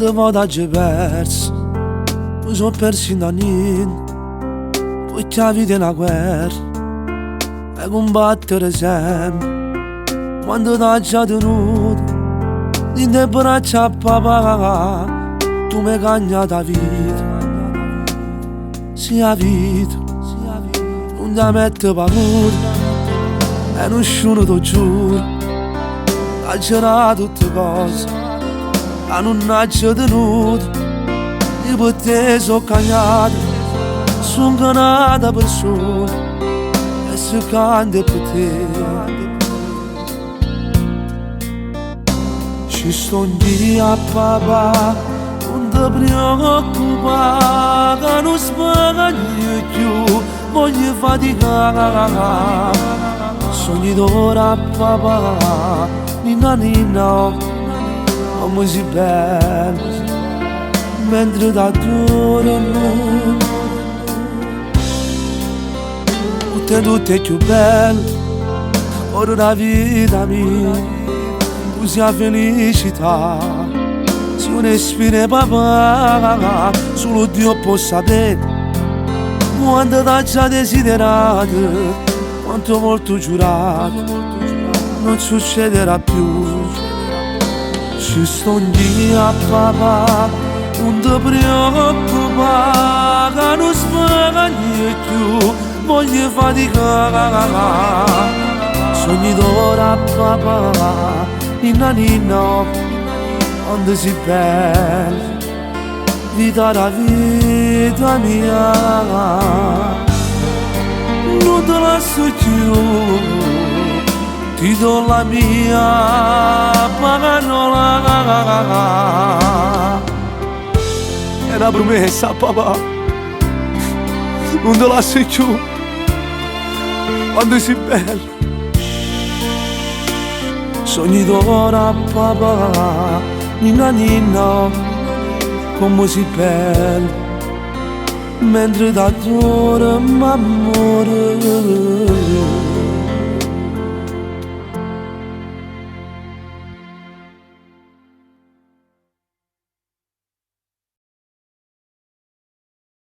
quando vado a perso, mi sono perso in anni, poi la vita è una guerra, e combattere sempre, quando t'ho già tenuto, in te braccia a papà, tu mi cagna la vita, sì la vita, non ti mette paura, e nessuno ti giura, ha girato tutte cose, a non c'è tenuto, io per te sono cagnato, sono canata persona, e se canta per te. Ci sto un dia papà, non ti preoccupare, che non spagni più, voglio faticare. Sognatore papà, ninna ninna, come si bella, mentre da dormo. Tutte più belle, ora la vita mia, tu sia felicità, se un respiro papà, solo Dio può sapere, quando t'ha già desiderato, quanto molto giurato, non succederà più. Ci sto un dia papà, non ti preoccupare, che non spagni più, voglio faticare. Sognatore papà, ninna ninna, quando si bella, vita la vita mia, non te lascio più, ti do la mia parola. È una promessa papà, non te lascio più, quando si bella. Sognatore papà, ninna ninna, come si bella, mentre da dormo amore.